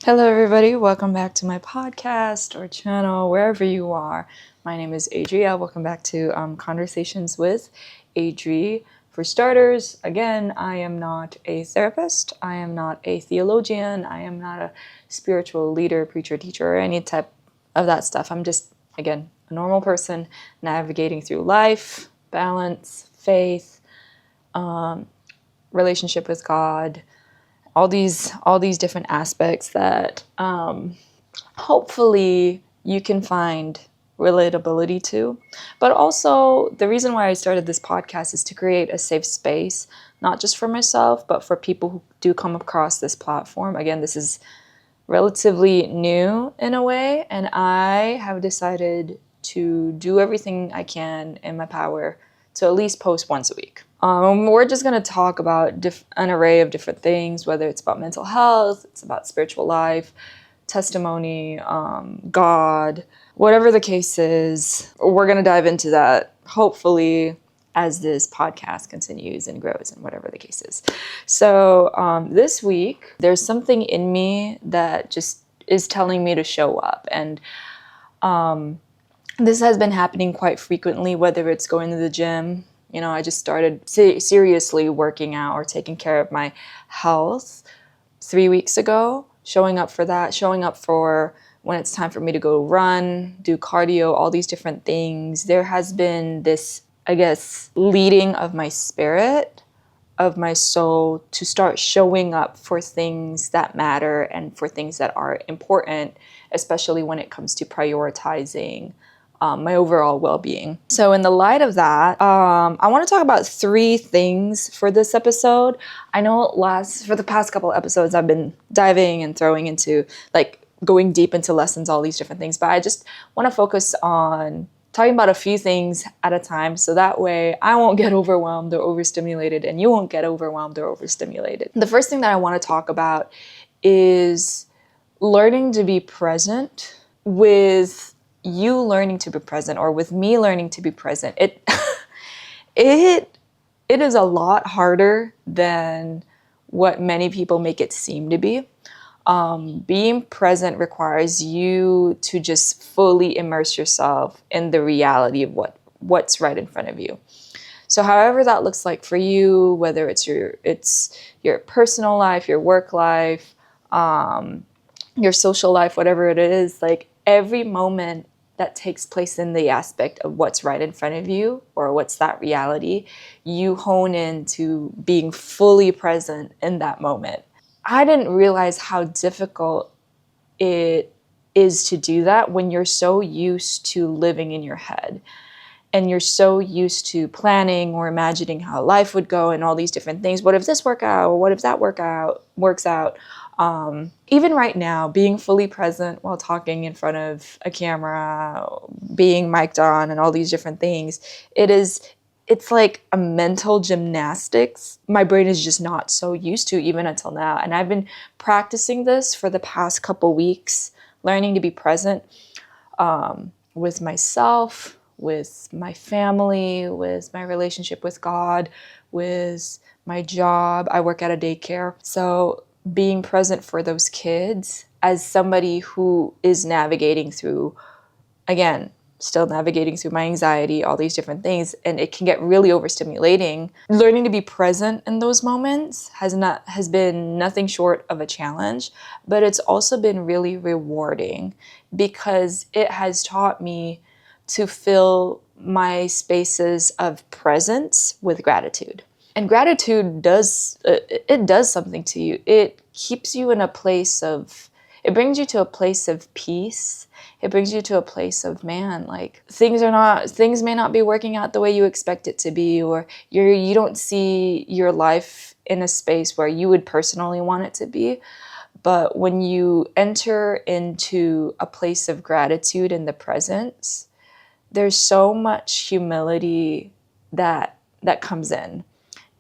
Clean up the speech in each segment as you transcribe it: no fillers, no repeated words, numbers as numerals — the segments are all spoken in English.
Hello, everybody. Welcome back to my podcast or channel, wherever you are. My name is Adria. Welcome back to Conversations with Adri. For starters, again, I am not a therapist. I am not a theologian. I am not a spiritual leader, preacher, teacher, or any type of that stuff. I'm just, again, a normal person navigating through life, balance, faith, relationship with God, all these different aspects that hopefully you can find relatability to. But also, the reason why I started this podcast is to create a safe space, not just for myself, but for people who do come across this platform. Again, this is relatively new in a way, and I have decided to do everything I can in my power to at least post once a week. We're just going to talk about an array of different things, whether it's about mental health, it's about spiritual life, testimony, God, whatever the case is. We're going to dive into that, hopefully, as this podcast continues and grows and whatever the case is. So this week, there's something in me that just is telling me to show up. And this has been happening quite frequently, whether it's going to the gym. You know, I just started seriously working out or taking care of my health 3 weeks ago, showing up for that, showing up for when it's time for me to go run, do cardio, all these different things. There has been this, I guess, leading of my spirit, of my soul to start showing up for things that matter and for things that are important, especially when it comes to prioritizing my overall well-being. So in the light of that, I want to talk about 3 things for this episode. I know for the past couple episodes, I've been diving and throwing into, like, going deep into lessons, all these different things, but I just want to focus on talking about a few things at a time, so that way I won't get overwhelmed or overstimulated, and you won't get overwhelmed or overstimulated. The first thing that I want to talk about is learning to be present. With you learning to be present, or with me learning to be present, it is a lot harder than what many people make it seem to be. Being present requires you to just fully immerse yourself in the reality of what's right in front of you. So however that looks like for you, whether it's your personal life, your work life, your social life, whatever it is, like every moment that takes place in the aspect of what's right in front of you, or what's that reality, you hone into being fully present in that moment. I didn't realize how difficult it is to do that when you're so used to living in your head and you're so used to planning or imagining how life would go and all these different things. What if this works out? What if that works out? Even right now, being fully present while talking in front of a camera, being mic'd on and all these different things, it's like a mental gymnastics my brain is just not so used to even until now. And I've been practicing this for the past couple weeks, learning to be present with myself, with my family, with my relationship with God, with my job. I work at a daycare. So being present for those kids as somebody who is navigating through, again, still navigating through my anxiety, all these different things, and it can get really overstimulating. Learning to be present in those moments has been nothing short of a challenge, but it's also been really rewarding because it has taught me to fill my spaces of presence with gratitude. And gratitude does something to you. It keeps you in a place of, it brings you to a place of peace. It brings you to a place of, man, like things may not be working out the way you expect it to be, or you don't see your life in a space where you would personally want it to be. But when you enter into a place of gratitude in the presence, there's so much humility that comes in.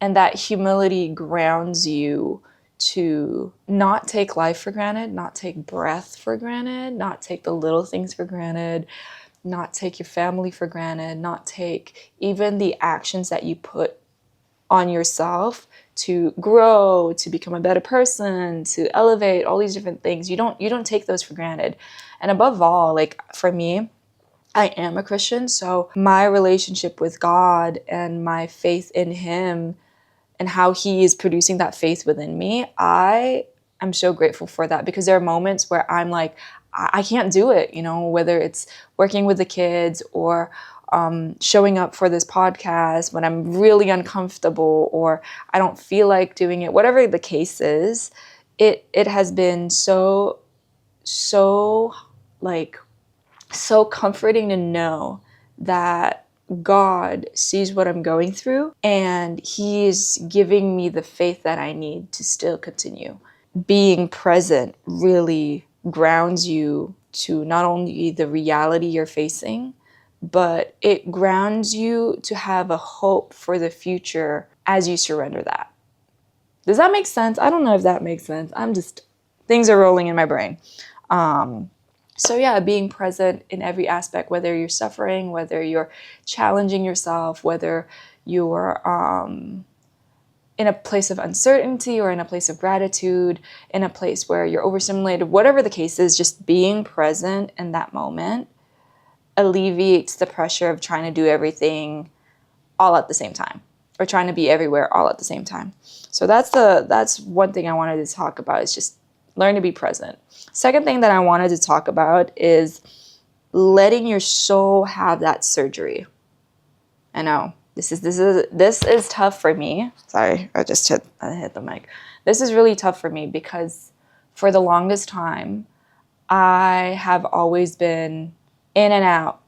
And that humility grounds you to not take life for granted, not take breath for granted, not take the little things for granted, not take your family for granted, not take even the actions that you put on yourself to grow, to become a better person, to elevate, all these different things. You don't take those for granted. And above all, like for me, I am a Christian, so my relationship with God and my faith in him and how he is producing that faith within me, I'm so grateful for that, because there are moments where I'm like, I can't do it, whether it's working with the kids or showing up for this podcast when I'm really uncomfortable or I don't feel like doing it, whatever the case is. It has been so like so comforting to know that God sees what I'm going through and he's giving me the faith that I need to still continue. Being present really grounds you to not only the reality you're facing, but it grounds you to have a hope for the future as you surrender that. Does that make sense? I don't know if that makes sense. Things are rolling in my brain. So yeah, being present in every aspect, whether you're suffering, whether you're challenging yourself, whether you're in a place of uncertainty or in a place of gratitude, in a place where you're overstimulated, whatever the case is, just being present in that moment alleviates the pressure of trying to do everything all at the same time or trying to be everywhere all at the same time. So that's one thing I wanted to talk about, is just learn to be present. Second thing that I wanted to talk about is letting your soul have that surgery. I know this is tough for me. Sorry, I hit the mic. This is really tough for me because for the longest time, I have always been in and out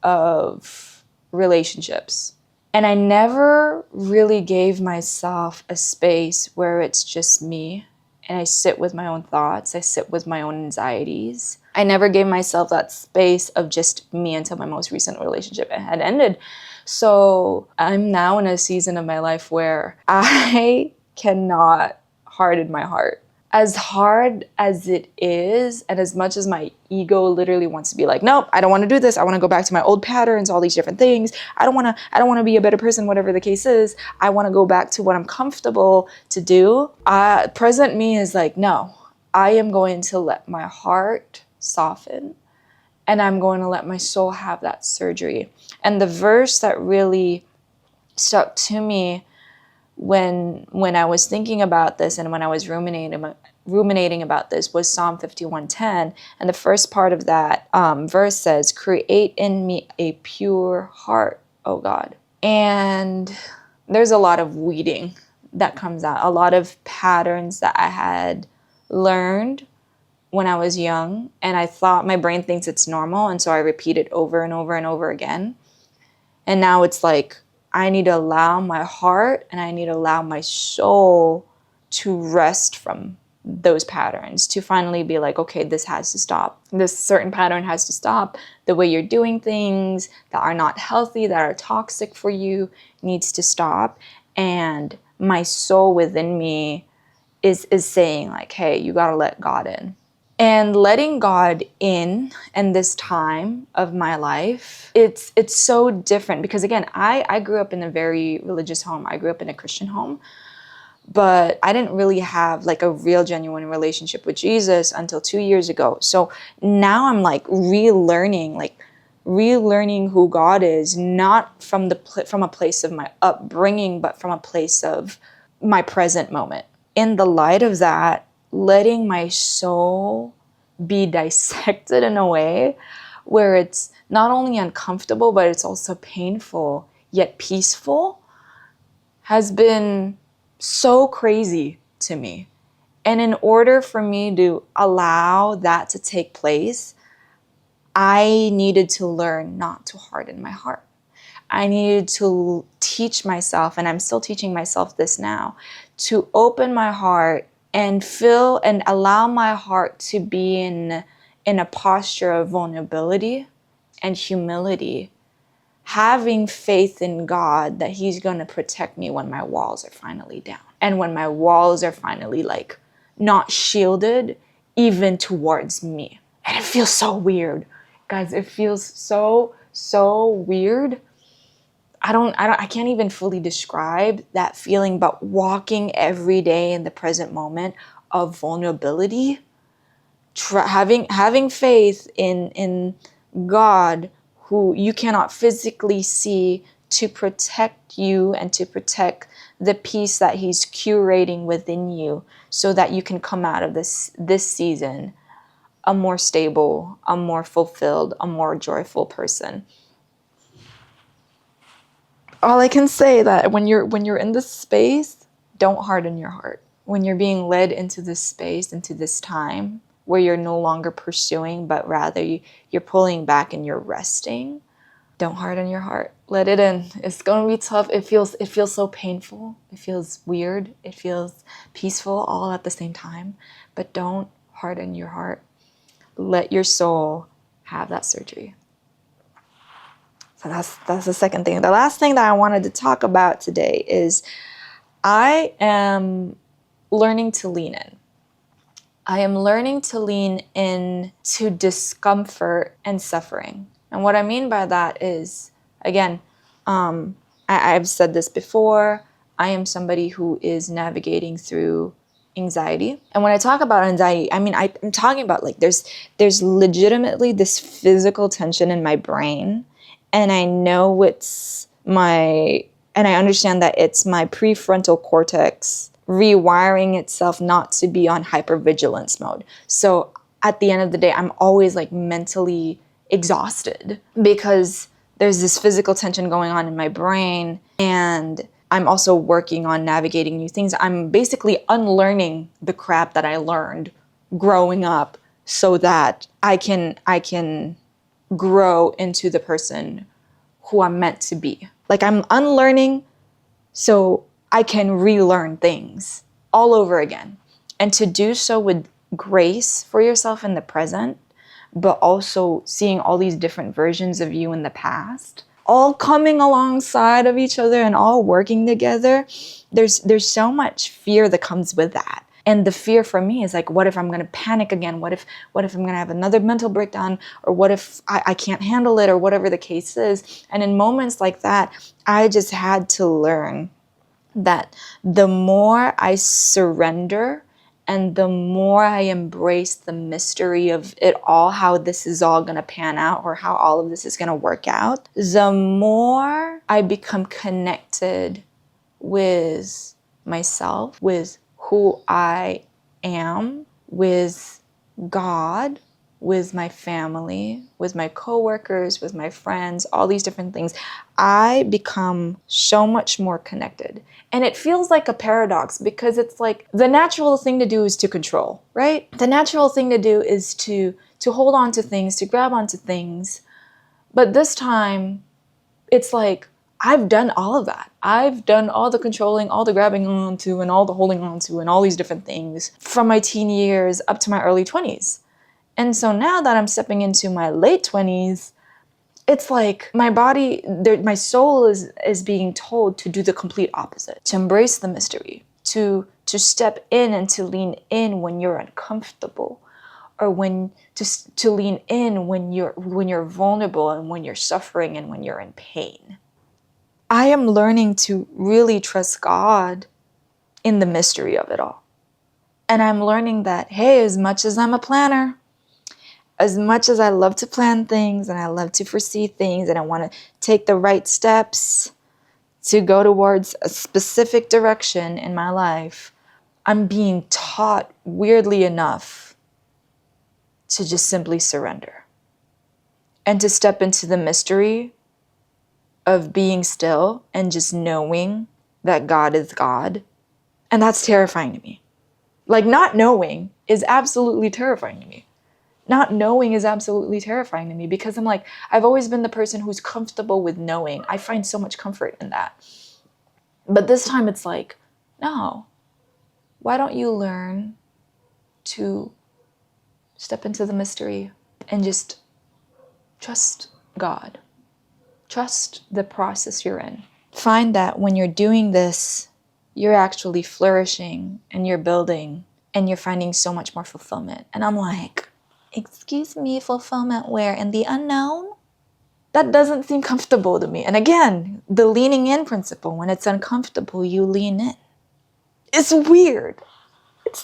of relationships. And I never really gave myself a space where it's just me and I sit with my own thoughts. I sit with my own anxieties. I never gave myself that space of just me until my most recent relationship had ended. So I'm now in a season of my life where I cannot harden my heart. As hard as it is, and as much as my ego literally wants to be like, nope, I don't want to do this. I want to go back to my old patterns, all these different things. I don't want to be a better person, whatever the case is. I want to go back to what I'm comfortable to do. Present me is like, no, I am going to let my heart soften and I'm going to let my soul have that surgery. And the verse that really stuck to me when I was thinking about this and when I was ruminating about this was Psalm 51:10, and the first part of that verse says, "Create in me a pure heart, O God." And there's a lot of weeding that comes out, a lot of patterns that I had learned when I was young, and I thought my brain thinks it's normal, and so I repeat it over and over and over again. And now it's like, I need to allow my heart and I need to allow my soul to rest from those patterns, to finally be like, okay, this has to stop. This certain pattern has to stop. The way you're doing things that are not healthy, that are toxic for you, needs to stop. And my soul within me is saying like, hey, you got to let God in. And letting God in this time of my life, it's so different because, again, I grew up in a very religious home. I grew up in a Christian home, but I didn't really have like a real genuine relationship with Jesus until 2 years ago. So now I'm like relearning who God is, not from a place of my upbringing, but from a place of my present moment. In the light of that, letting my soul be dissected in a way where it's not only uncomfortable, but it's also painful, yet peaceful, has been so crazy to me. And in order for me to allow that to take place, I needed to learn not to harden my heart. I needed to teach myself, and I'm still teaching myself this now, to open my heart and feel and allow my heart to be in a posture of vulnerability and humility, having faith in God that he's going to protect me when my walls are finally down and when my walls are finally like not shielded even towards me. And it feels so weird. Guys, it feels so weird. I can't even fully describe that feeling, but walking every day in the present moment of vulnerability, having faith in God, who you cannot physically see, to protect you and to protect the peace that he's curating within you, so that you can come out of this season a more stable, a more fulfilled, a more joyful person. All I can say that when you're in this space, don't harden your heart. When you're being led into this space, into this time where you're no longer pursuing, but rather you're pulling back and you're resting, don't harden your heart. Let it in. It's going to be tough. It feels so painful. It feels weird. It feels peaceful all at the same time. But don't harden your heart. Let your soul have that surgery. So that's the second thing. The last thing that I wanted to talk about today is I am learning to lean in. I am learning to lean in to discomfort and suffering. And what I mean by that is, again, I've said this before, I am somebody who is navigating through anxiety. And when I talk about anxiety, I mean, I'm talking about like there's legitimately this physical tension in my brain. And I know and I understand that it's my prefrontal cortex rewiring itself not to be on hypervigilance mode. So at the end of the day, I'm always like mentally exhausted because there's this physical tension going on in my brain, and I'm also working on navigating new things. I'm basically unlearning the crap that I learned growing up so that I can grow into the person who I'm meant to be. Like, I'm unlearning so I can relearn things all over again. And to do so with grace for yourself in the present, but also seeing all these different versions of you in the past, all coming alongside of each other and all working together. There's so much fear that comes with that. And the fear for me is like, what if I'm going to panic again? What if I'm going to have another mental breakdown? Or what if I can't handle it, or whatever the case is? And in moments like that, I just had to learn that the more I surrender and the more I embrace the mystery of it all, how this is all going to pan out, or how all of this is going to work out, the more I become connected with myself, with who I am, with God, with my family, with my coworkers, with my friends, all these different things. I become so much more connected. And it feels like a paradox, because it's like the natural thing to do is to control, right? The natural thing to do is to hold on to things, to grab onto things. But this time, it's like, I've done all of that. I've done all the controlling, all the grabbing onto, and all the holding onto, and all these different things from my teen years up to my early 20s. And so now that I'm stepping into my late 20s, it's like my body, my soul is being told to do the complete opposite, to embrace the mystery, to step in and to lean in when you're uncomfortable, or to lean in when you're vulnerable, and when you're suffering, and when you're in pain. I am learning to really trust God in the mystery of it all. And I'm learning that, hey, as much as I'm a planner, as much as I love to plan things and I love to foresee things and I want to take the right steps to go towards a specific direction in my life, I'm being taught, weirdly enough, to just simply surrender and to step into the mystery of being still and just knowing that God is God. And that's terrifying to me. Like, not knowing is absolutely terrifying to me. Not knowing is absolutely terrifying to me, because I'm like, I've always been the person who's comfortable with knowing. I find so much comfort in that. But this time it's like, no, why don't you learn to step into the mystery and just trust God? Trust the process you're in. Find that when you're doing this, you're actually flourishing and you're building and you're finding so much more fulfillment. And I'm like, excuse me, fulfillment where? In the unknown? That doesn't seem comfortable to me. And again, the leaning in principle, when it's uncomfortable, you lean in. It's weird.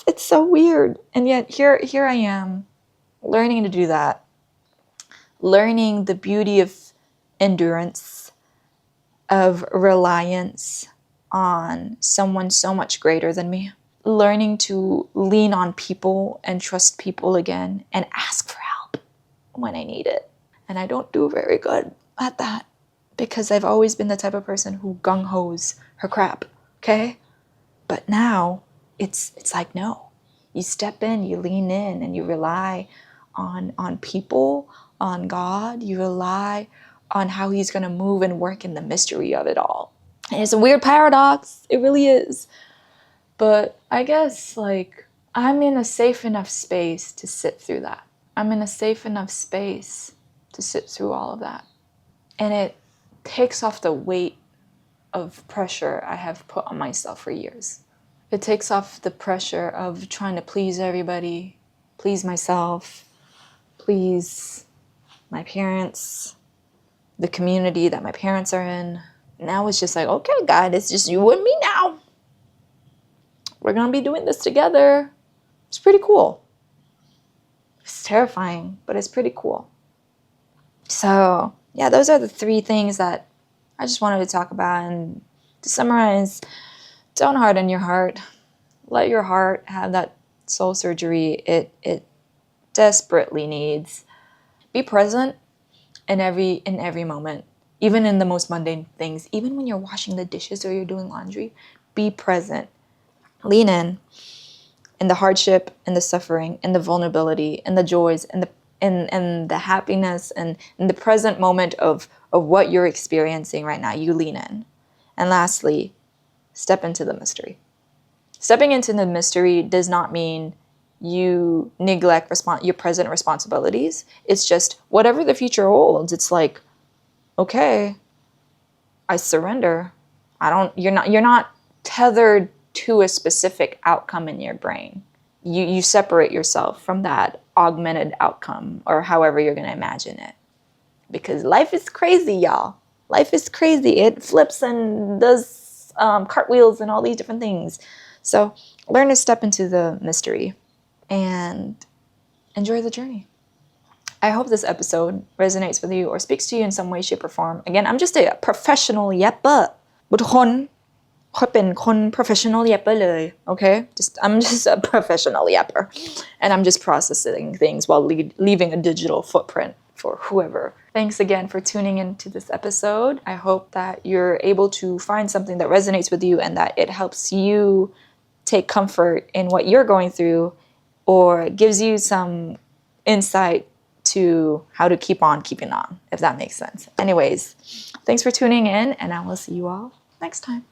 It's so weird. And yet here I am learning to do that. Learning the beauty of endurance, of reliance on someone so much greater than me. Learning to lean on people and trust people again and ask for help when I need it. And I don't do very good at that because I've always been the type of person who gung-hos her crap, okay? But now it's like, no. You step in, you lean in, and you rely on people, on God. You rely on how he's going to move and work in the mystery of it all. And it's a weird paradox. It really is. But I guess, like, I'm in a safe enough space to sit through that. I'm in a safe enough space to sit through all of that. And it takes off the weight of pressure I have put on myself for years. It takes off the pressure of trying to please everybody, please myself, please my parents, the community that my parents are in. Now it's just like, okay, God, it's just you and me now. We're going to be doing this together. It's pretty cool. It's terrifying, but it's pretty cool. So, yeah, those are the 3 things that I just wanted to talk about. And to summarize, don't harden your heart. Let your heart have that soul surgery it desperately needs. Be present in every moment, even in the most mundane things. Even when you're washing the dishes or you're doing laundry, be present. Lean in the hardship, in the suffering, in the vulnerability, in the joys, in the happiness, and in the present moment of what you're experiencing right now. You lean in. And lastly, step into the mystery. Stepping into the mystery does not mean you neglect your present responsibilities. It's just whatever the future holds. It's like, okay, I surrender. You're not tethered to a specific outcome in your brain. You separate yourself from that augmented outcome, or however you're going to imagine it. Because life is crazy, y'all. Life is crazy. It flips and does cartwheels and all these different things. So learn to step into the mystery and enjoy the journey. I hope this episode resonates with you or speaks to you in some way, shape, or form. Again, I'm just a professional yapper. บุตรคนค่อยเป็นคน professional yapper เลย okay? I'm just a professional yapper. And I'm just processing things while leaving a digital footprint for whoever. Thanks again for tuning into this episode. I hope that you're able to find something that resonates with you and that it helps you take comfort in what you're going through, or gives you some insight to how to keep on keeping on, if that makes sense. Anyways, thanks for tuning in, and I will see you all next time.